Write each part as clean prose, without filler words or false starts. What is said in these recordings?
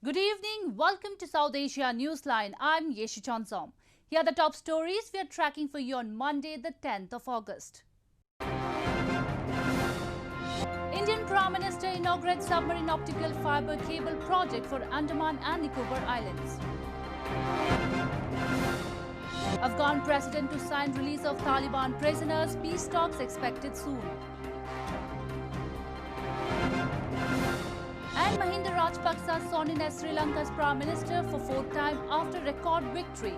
Good evening. Welcome to South Asia Newsline. I'm Yeshi Chansom. Here are the top stories we are tracking for you on Monday, the 10th of August. Indian Prime Minister inaugurates submarine optical fiber cable project for Andaman and Nicobar Islands. Afghan president to sign release of Taliban prisoners. Peace talks expected soon. And Mahinda Rajapaksa sworn in as Sri Lanka's Prime Minister for fourth time after record victory.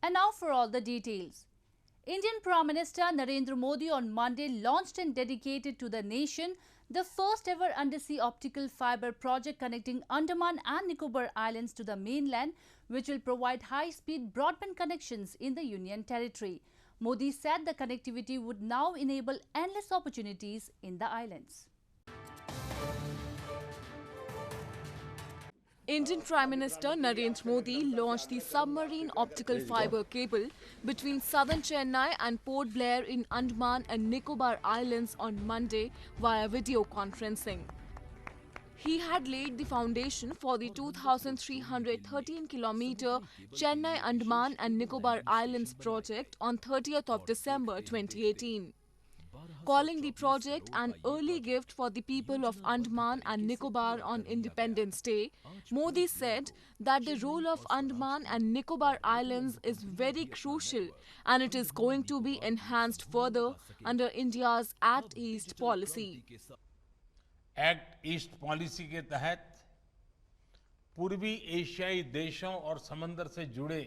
And now for all the details. Indian Prime Minister Narendra Modi on Monday launched and dedicated to the nation the first ever undersea optical fiber project connecting Andaman and Nicobar Islands to the mainland, which will provide high-speed broadband connections in the Union Territory. Modi said the connectivity would now enable endless opportunities in the islands. Indian Prime Minister Narendra Modi launched the submarine optical fiber cable between southern Chennai and Port Blair in Andaman and Nicobar Islands on Monday via video conferencing. He had laid the foundation for the 2,313-kilometer Chennai-Andaman and Nicobar Islands project on 30th of December 2018. Calling the project an early gift for the people of Andaman and Nicobar on Independence Day, Modi said that the role of Andaman and Nicobar Islands is very crucial and it is going to be enhanced further under India's Act East policy. Act east policy के तहत पूर्वी एशियाई देशों और समंदर से जुड़े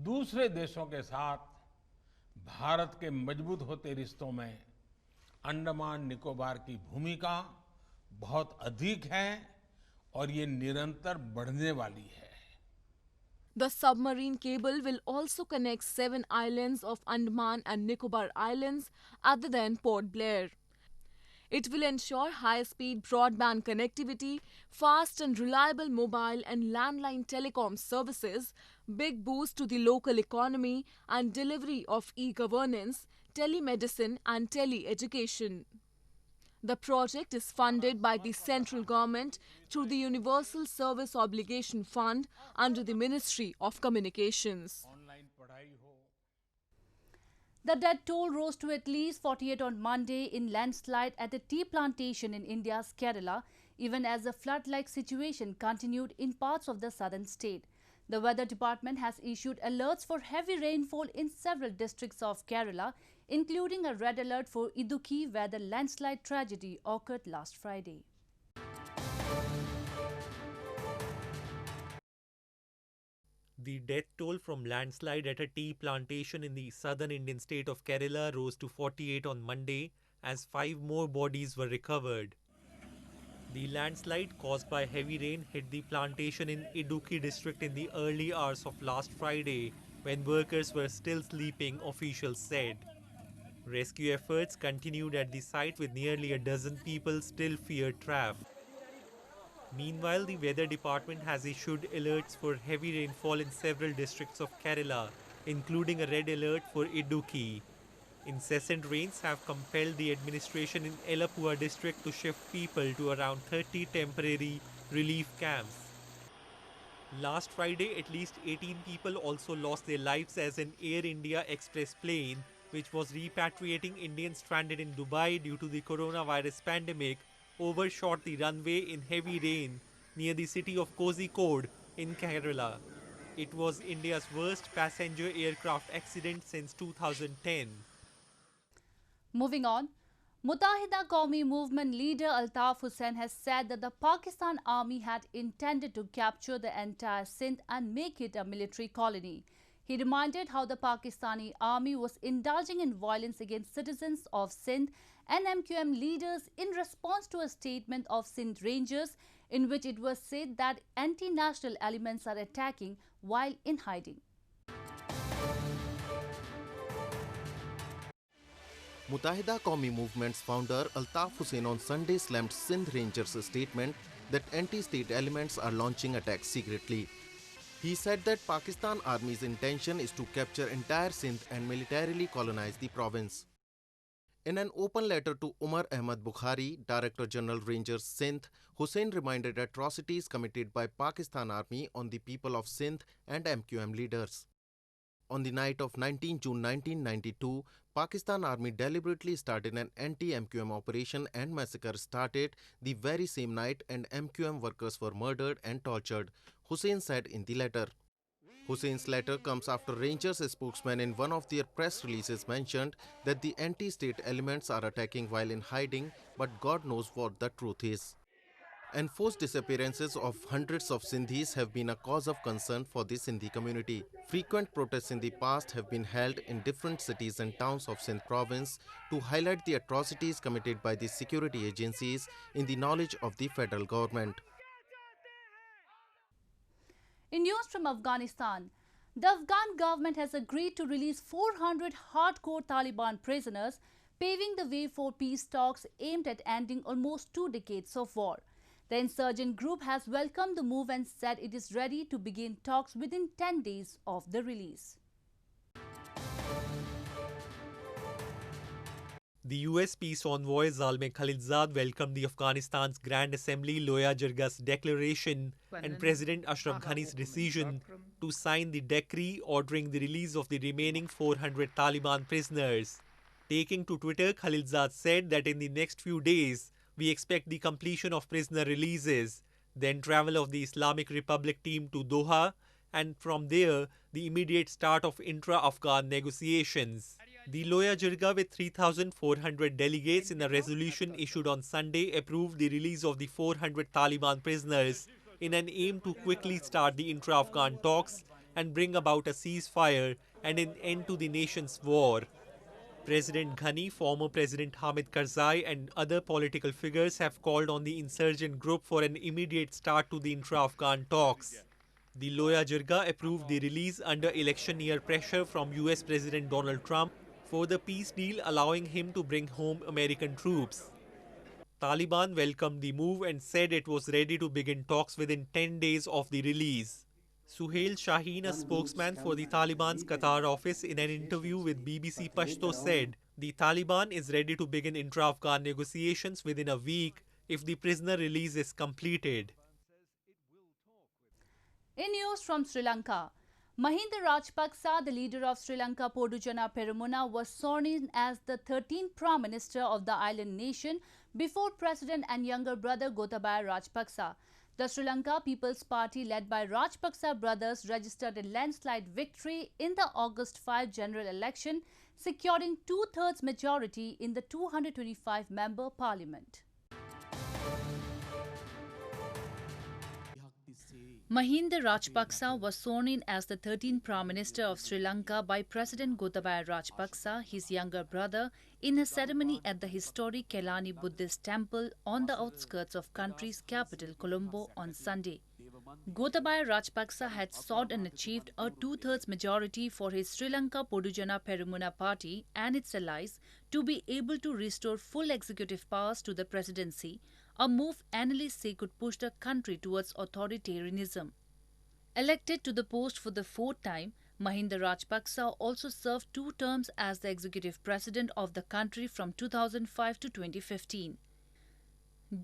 दूसरे देशों के साथ भारत के मजबूत होते रिश्तों में अंडमान निकोबार की भूमिका बहुत अधिक है और ये निरंतर बढ़ने वाली है. The submarine cable will also connect 7 islands of Andaman and Nicobar Islands other than Port Blair. It will ensure high-speed broadband connectivity, fast and reliable mobile and landline telecom services, big boost to the local economy and delivery of e-governance, telemedicine and tele-education. The project is funded by the central government through the Universal Service Obligation Fund under the Ministry of Communications. The death toll rose to at least 48 on Monday in landslide at a tea plantation in India's Kerala, even as the flood-like situation continued in parts of the southern state. The weather department has issued alerts for heavy rainfall in several districts of Kerala, including a red alert for Idukki, where the landslide tragedy occurred last Friday. The death toll from landslide at a tea plantation in the southern Indian state of Kerala rose to 48 on Monday as 5 more bodies were recovered. The landslide caused by heavy rain hit the plantation in Idukki district in the early hours of last Friday when workers were still sleeping, officials said. Rescue efforts continued at the site with nearly a dozen people still feared trapped. Meanwhile, the weather department has issued alerts for heavy rainfall in several districts of Kerala, including a red alert for Idukki. Incessant rains have compelled the administration in Elappua district to shift people to around 30 temporary relief camps. Last Friday, at least 18 people also lost their lives as an Air India Express plane, which was repatriating Indians stranded in Dubai due to the coronavirus pandemic, overshot the runway in heavy rain near the city of Kozhikode in Kerala. It was India's worst passenger aircraft accident since 2010. Moving on, Muttahida Qawmi Movement leader Altaf Hussain has said that the Pakistan army had intended to capture the entire Sindh and make it a military colony. He reminded how the Pakistani army was indulging in violence against citizens of Sindh and MQM leaders in response to a statement of Sindh Rangers in which it was said that anti-national elements are attacking while in hiding. Muttahida Qawmi Movement's founder Altaf Hussain on Sunday slammed Sindh Rangers' statement that anti-state elements are launching attacks secretly. He said that Pakistan Army's intention is to capture entire Sindh and militarily colonize the province. In an open letter to Umar Ahmad Bukhari, Director General Rangers Sindh, Hussain reminded atrocities committed by Pakistan Army on the people of Sindh and MQM leaders. On the night of 19 June 1992, Pakistan Army deliberately started an anti-MQM operation and massacre started the very same night and MQM workers were murdered and tortured, Hussain said in the letter. Hussain's letter comes after Rangers spokesman in one of their press releases mentioned that the anti-state elements are attacking while in hiding, but God knows what the truth is. Enforced disappearances of hundreds of Sindhis have been a cause of concern for the Sindhi community. Frequent protests in the past have been held in different cities and towns of Sindh province to highlight the atrocities committed by the security agencies in the knowledge of the federal government. In news from Afghanistan, the Afghan government has agreed to release 400 hardcore Taliban prisoners, paving the way for peace talks aimed at ending almost 2 decades of war. The insurgent group has welcomed the move and said it is ready to begin talks within 10 days of the release. The US peace envoy Zalmay Khalilzad welcomed the Afghanistan's Grand Assembly Loya Jirga's declaration and President Ashraf Ghani's decision to sign the decree ordering the release of the remaining 400 Taliban prisoners. Taking to Twitter, Khalilzad said that in the next few days, we expect the completion of prisoner releases, then travel of the Islamic Republic team to Doha, and from there, the immediate start of intra-Afghan negotiations. The Loya Jirga, with 3,400 delegates in a resolution issued on Sunday, approved the release of the 400 Taliban prisoners in an aim to quickly start the intra-Afghan talks and bring about a ceasefire and an end to the nation's war. President Ghani, former President Hamid Karzai and other political figures have called on the insurgent group for an immediate start to the intra-Afghan talks. The Loya Jirga approved the release under election year pressure from US President Donald Trump for the peace deal allowing him to bring home American troops. Taliban welcomed the move and said it was ready to begin talks within 10 days of the release. Suhail Shaheen, a spokesman for the Taliban's Qatar office, in an interview with BBC Pashto said the Taliban is ready to begin intra-Afghan negotiations within a week if the prisoner release is completed. In news from Sri Lanka, Mahinda Rajapaksa, the leader of Sri Lanka Podujana Peramuna, was sworn in as the 13th Prime Minister of the island nation before President and younger brother Gotabaya Rajapaksa. The Sri Lanka People's Party, led by Rajapaksa brothers, registered a landslide victory in the August 5 general election, securing 2/3 majority in the 225-member parliament. Mahinda Rajapaksa was sworn in as the 13th Prime Minister of Sri Lanka by President Gotabaya Rajapaksa, his younger brother, in a ceremony at the historic Kelani Buddhist temple on the outskirts of country's capital Colombo on Sunday. Gotabaya Rajapaksa had sought and achieved a 2/3 majority for his Sri Lanka Podujana Peramuna party and its allies to be able to restore full executive powers to the presidency, a move analysts say could push the country towards authoritarianism. Elected to the post for the 4th time, Mahinda Rajapaksa also served 2 terms as the executive president of the country from 2005 to 2015.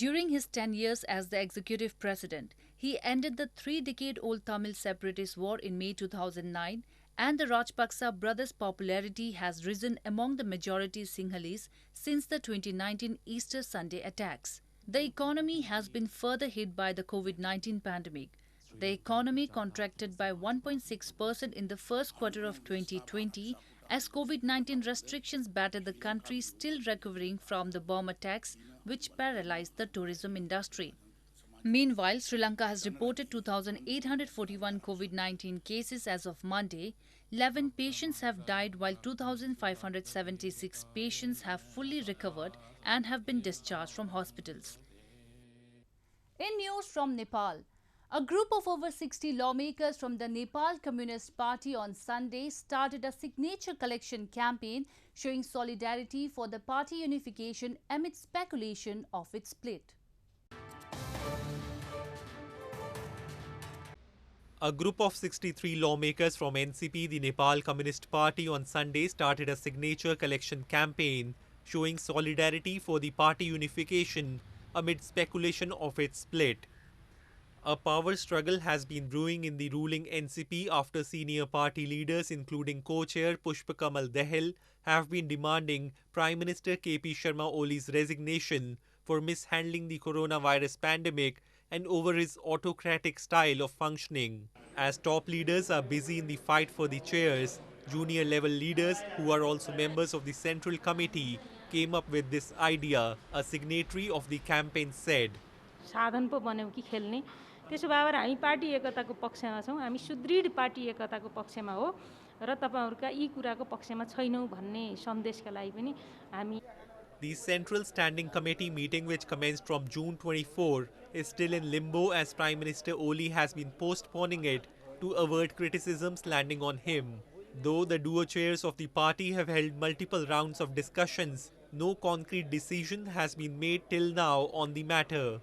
During his 10 years as the executive president, he ended the 3-decade-old Tamil separatist war in May 2009, and the Rajapaksa brothers' popularity has risen among the majority Sinhalese since the 2019 Easter Sunday attacks. The economy has been further hit by the COVID-19 pandemic. The economy contracted by 1.6% in the first quarter of 2020 as COVID-19 restrictions battered the country, still recovering from the bomb attacks which paralyzed the tourism industry. Meanwhile, Sri Lanka has reported 2,841 COVID-19 cases as of Monday. 11 patients have died while 2,576 patients have fully recovered and have been discharged from hospitals. In news from Nepal, a group of over 60 lawmakers from the Nepal Communist Party on Sunday started a signature collection campaign showing solidarity for the party unification amid speculation of its split. A group of 63 lawmakers from NCP, the Nepal Communist Party, on Sunday started a signature collection campaign showing solidarity for the party unification amid speculation of its split. A power struggle has been brewing in the ruling NCP after senior party leaders, including co-chair Pushpa Kamal Dahal, have been demanding Prime Minister KP Sharma Oli's resignation for mishandling the coronavirus pandemic and over his autocratic style of functioning. As top leaders are busy in the fight for the chairs, junior level leaders who are also members of the Central Committee came up with this idea, a signatory of the campaign said. साधन पो बन्यौँ कि खेल्ने त्यसो भएर हामी party एकताको पक्षमा छौँ हामी सुदृढ पार्टी एकताको पक्षमा हो र तपाईहरुका यी कुराको पक्षमा छैनौं भन्ने सन्देशका लागि पनि हामी The Central Standing Committee meeting, which commenced from June 24, is still in limbo as Prime Minister Oli has been postponing it to avert criticisms landing on him. Though the duo chairs of the party have held multiple rounds of discussions, no concrete decision has been made till now on the matter.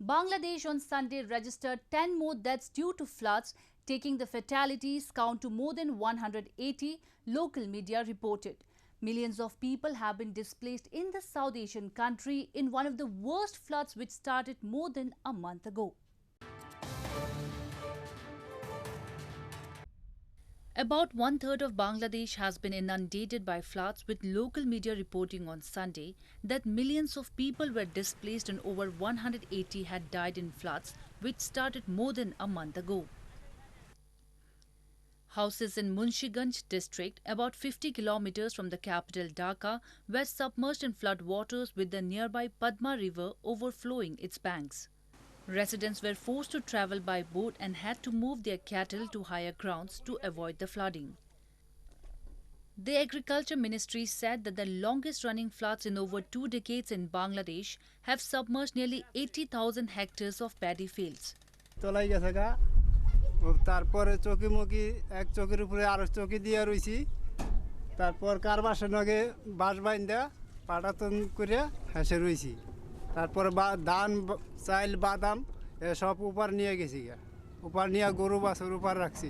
Bangladesh on Sunday registered 10 more deaths due to floods, taking the fatalities count to more than 180, local media reported. Millions of people have been displaced in the South Asian country in one of the worst floods which started more than a month ago. About one-third of Bangladesh has been inundated by floods, with local media reporting on Sunday that millions of people were displaced and over 180 had died in floods which started more than a month ago. Houses in Munshiganj district, about 50 kilometers from the capital Dhaka, were submerged in flood waters with the nearby Padma River overflowing its banks. Residents were forced to travel by boat and had to move their cattle to higher grounds to avoid the flooding. The Agriculture Ministry said that the longest-running floods in over 2 decades in Bangladesh have submerged nearly 80,000 hectares of paddy fields. তারপরে চকিমুকি এক চকির উপরে আরো চকি দিয়ে রইছি তারপর কারবাসের নগে বাঁশ বাইন্দা পাটাতন করে হেসে রইছি তারপর ধান চাইল বাদাম সব উপর নিয়ে গেছি উপর নিয়ে গরু বাছুর উপর রাখছি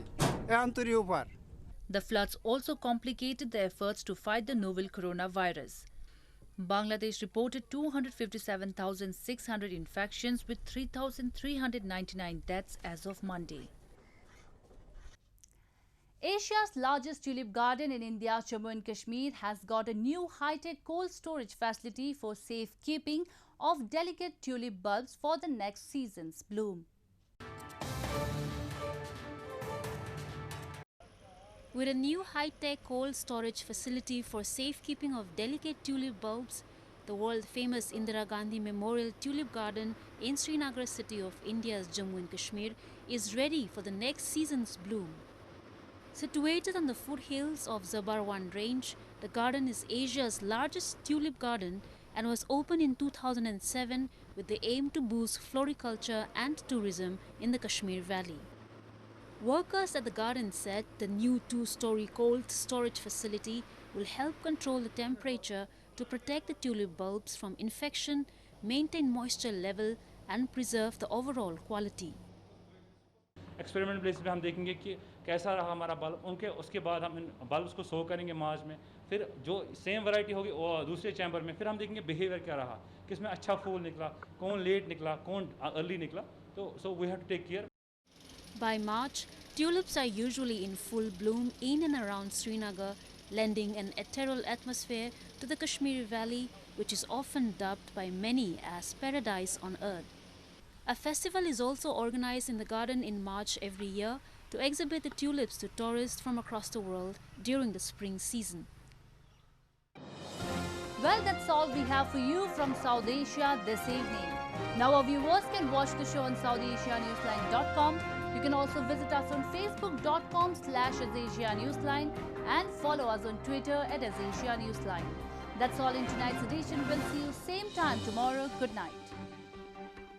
এখন তুরি উপর The floods also complicated the efforts to fight the novel coronavirus. Bangladesh reported 257,600 infections with 3,399 deaths as of Monday. Asia's largest tulip garden in India, Jammu and Kashmir, has got a new high-tech cold storage facility for safekeeping of delicate tulip bulbs for the next season's bloom. With a new high-tech cold storage facility for safekeeping of delicate tulip bulbs, the world-famous Indira Gandhi Memorial Tulip Garden in Srinagar city of India's Jammu and Kashmir is ready for the next season's bloom. Situated on the foothills of Zabarwan Range, the garden is Asia's largest tulip garden and was opened in 2007 with the aim to boost floriculture and tourism in the Kashmir Valley. Workers at the garden said the new 2-story cold storage facility will help control the temperature to protect the tulip bulbs from infection, maintain moisture level and preserve the overall quality. Experiment basis पे हम देखेंगे कि कैसा रहा हमारा bulb उनके उसके बाद हम इन बल्ब्स को शो करेंगे मार्च में फिर जो सेम वैरायटी होगी वो दूसरे चैम्बर में फिर हम देखेंगे बिहेवियर क्या रहा किस में अच्छा फूल निकला कौन लेट निकला कौन अर्ली निकला तो so we have to take care By March, tulips are usually in full bloom in and around Srinagar, lending an ethereal atmosphere to the Kashmiri Valley, which is often dubbed by many as paradise on earth. A festival is also organized in the garden in March every year to exhibit the tulips to tourists from across the world during the spring season. Well, that's all we have for you from South Asia this evening. Now our viewers can watch the show on SouthAsiaNewsline.com. You can also visit us on Facebook.com/AsAsiaNewsline and follow us on Twitter @AsAsiaNewsline. That's all in tonight's edition. We'll see you same time tomorrow. Good night.